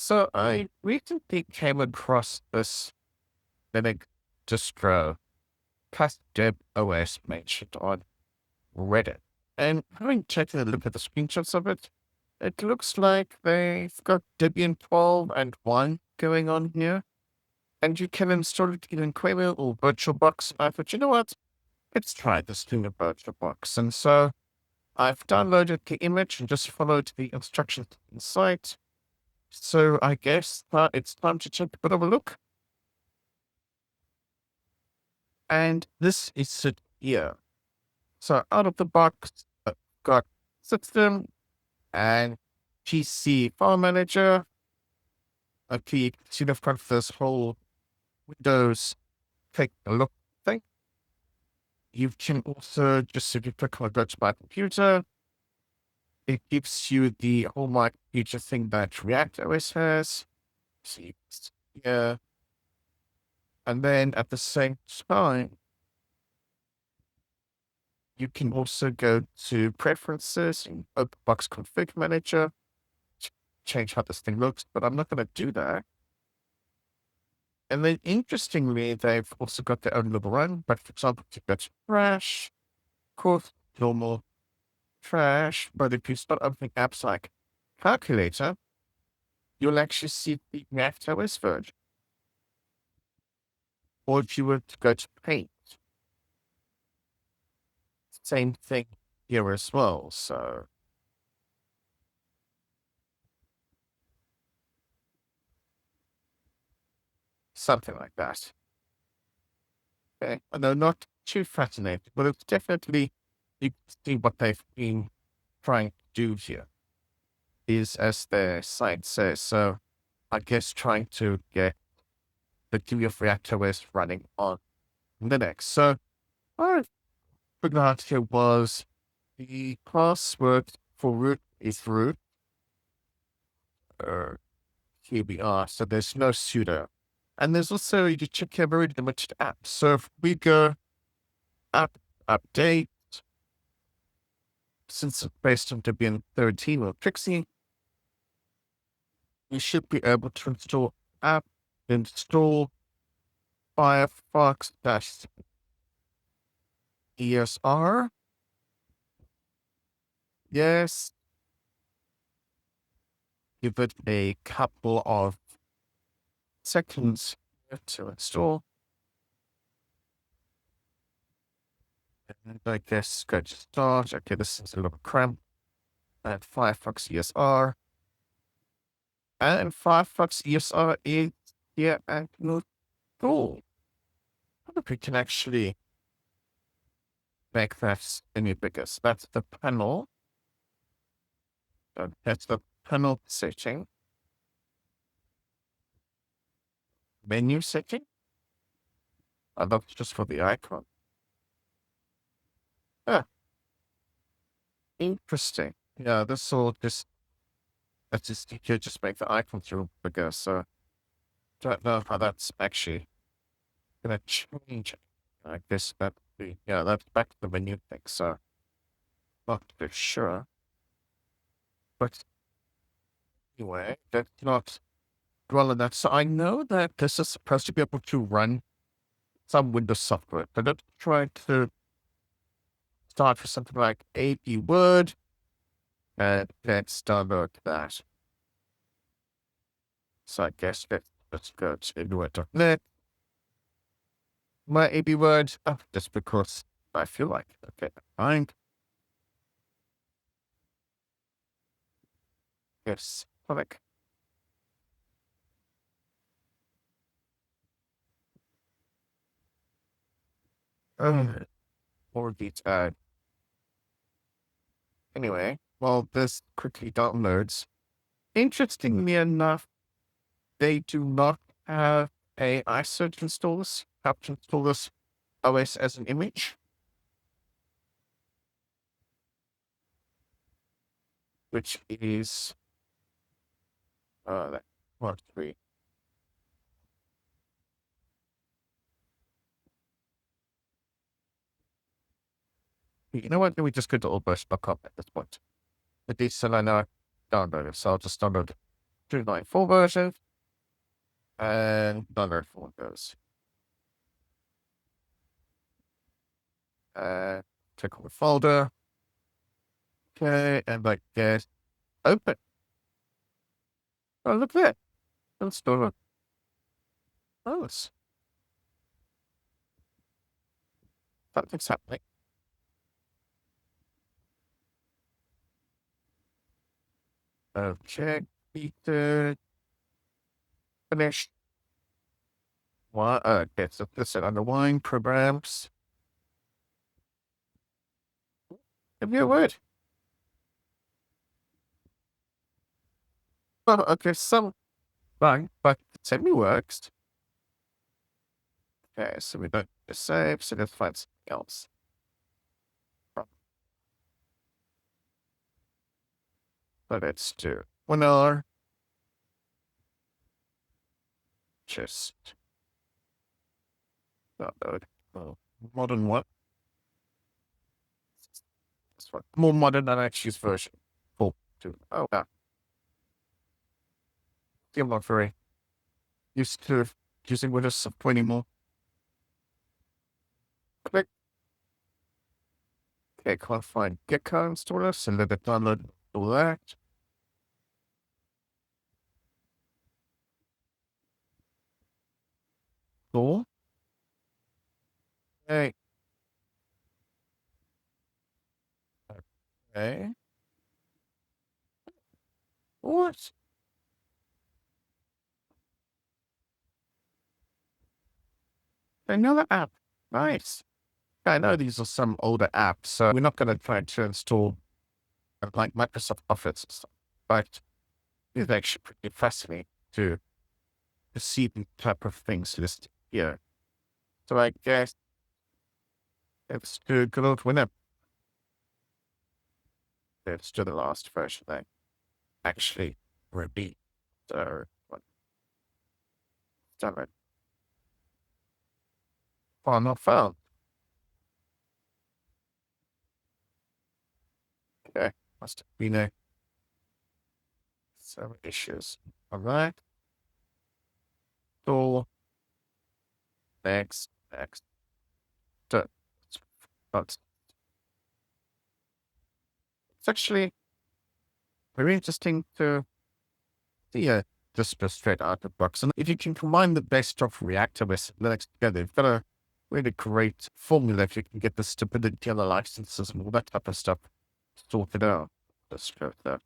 So I recently came across this Linux distro, C Deb OS mentioned on Reddit. And having taken a look at the screenshots of it, it looks like they've got Debian 12 and 1 going on here. And you can install it in Quail or VirtualBox. I thought, you know what? Let's try this thing in VirtualBox. And so I've downloaded the image and just followed the instructions inside. So I guess that it's time to take a bit of a look. And this is it here. So out of the box, I've got system and PC file manager. Okay, you can see they've got this whole Windows take a look thing. You can also just, if you click on go to my computer, it gives you the whole my computer thing that ReactOS has. So you can see here. And then at the same time, you can also go to Preferences in OpenBox Config Manager to change how this thing looks, but I'm not going to do that. And then interestingly, they've also got their own little run. But for example, if you go to Trash, of course, normal Trash. But if you start opening apps like Calculator, you'll actually see the ReactOS version. Or if you were to go to Paint, same thing here as well. So something like that. Okay. And they're not too fascinating, but it's definitely, you can see what they've been trying to do here is, as their site says. So I guess trying to get the GUI of ReactOS running on Linux. So what I figured out here was the password for root is root. Here we are. So there's no sudo. And there's also, you check here, very limited apps. So if we go app update, since it's based on Debian 13 or Trixie, you should be able to install Firefox ESR. Yes. Give it a couple of seconds to install. And I guess go to start. Okay, this is a little cramped. And Firefox ESR. And Firefox ESR is here and no tool. I wonder if we can actually make that any bigger. So that's the panel. So that's the panel setting. Menu setting. That's just for the icon. Ah, interesting. Yeah, this will just, let's just, you could just make the icon through bigger. So don't know how that's actually gonna change it. I guess that yeah, that's back to the menu thing. So not too sure. But anyway, that's not dwell on that. So I know that this is supposed to be able to run some Windows software. So let's try to start with something like AP Word, and let's download that. So I guess let's go to Word.net. My AP Word, just because I feel like it. Okay, fine. Yes, click. Or these anyway, while this quickly downloads, interestingly enough, they do not have a ISO to install this, how to install this OS as an image, which is that part 3. You know what? Let me just go to oldburst.com at this point. The detail I know downloaded, so I'll just download 294 version, and another one goes. Click on the folder. Okay, and I guess open. Oh, look there. Install it. Oh, something's happening. Okay, Peter. Finish. What? Okay, so this is under wine programs. Give me a word. Oh, okay, some bang, but the semi works. Okay, so we don't save, so let's find something else. But let's do 1 hour. Just download. Oh, modern what? This one. More modern than XU's version. 4.2. Oh, yeah. I'm not very used to using Windows software anymore. Click. Okay, can't find Gecko installer, so let it download all that. Cool. Okay. Okay. What? Another app. Nice. I know these are some older apps, so we're not going to try to install like Microsoft Office and stuff. But it's actually pretty fascinating to see the type of things listed here. So I guess let's do good old winner. Let's do the last version I actually repeat. So what? Damn it. File not found. Okay. Must have been some issues. All right. So next. So, it's actually very interesting to see just straight out of the box. And if you can combine the best of ReactOS and Linux together, you've got a really great formula if you can get the stability and the licenses and all that type of stuff sorted out. Let's go with that.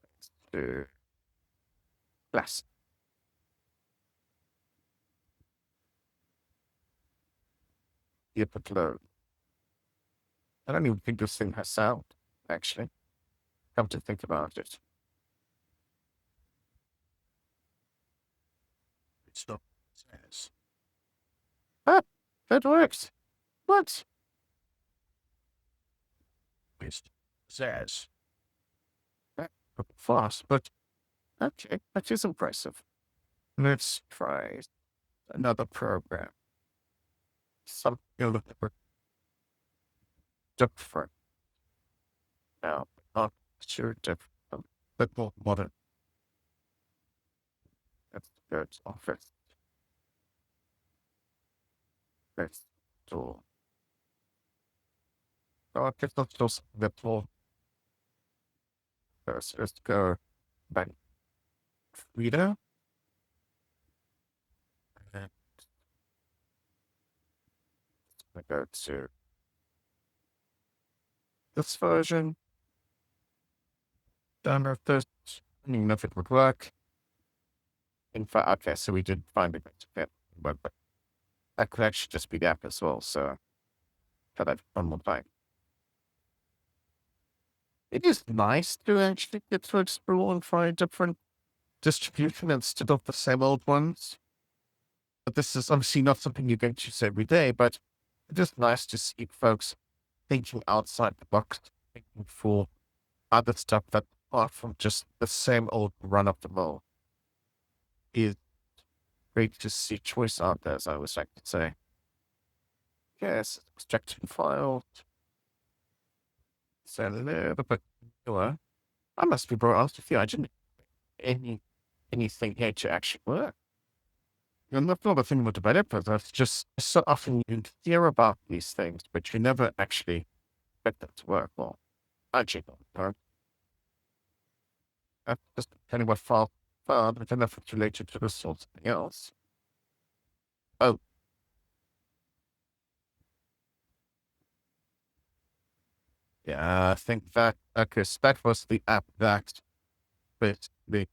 Let's do class. Input load. I don't even think this thing has sound, actually. Come to think about it. It's not says. Ah, that works. What? It says. Fast, but okay, that is impressive. Let's try another program. Something a little bit different. Now, not sure different, a bit more modern. Let's go to Office. Let's do. Oh, it's not just a bit more. First, let's go back. Reader. And I go to this version. Download this. I don't even know if it would work. In fact, okay, so we did find a great fit, but that could actually just be the app as well. So try that one more time. It is nice to actually get to explore and try different distribution instead of the same old ones. But this is obviously not something you're going to use every day, but it is nice to see folks thinking outside the box, thinking for other stuff that apart from just the same old run of the mill is great to see choice out there, as I always like to say. Yes, extracting files. So a little bit Sure. I must be very honest with you. I didn't any anything here to actually work. And that's not the thing with developers. That's just so often you hear about these things, but you never actually get them to work. Well, I actually don't. That's just depending what file, but then if it's related to this or something else. Oh, yeah, I think that, okay, so that was the app that basically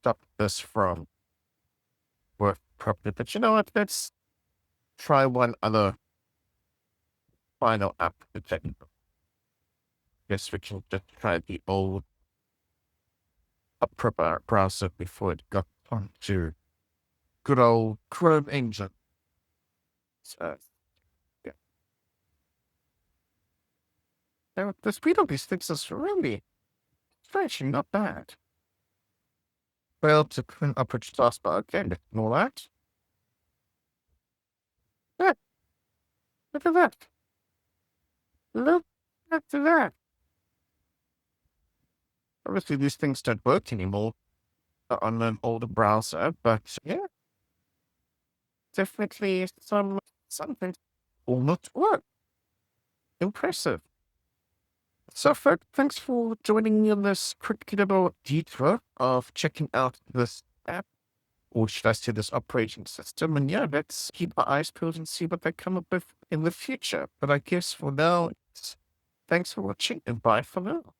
stopped this from work properly. But you know what? Let's try one other final app to check. Guess we can just try the old Opera browser before it got onto good old Chrome engine. So, yeah. Now, the speed of these things is really, it's actually not bad. Well, to clean up its taskbar again, and all that. Yeah, look at that. Look at that. Obviously, these things don't work anymore on an older browser, but yeah, definitely something will not work. Impressive. So, folks, thanks for joining me on this quick little detour of checking out this app, or should I say this operating system. And yeah, let's keep our eyes peeled and see what they come up with in the future. But I guess for now, thanks for watching and bye for now.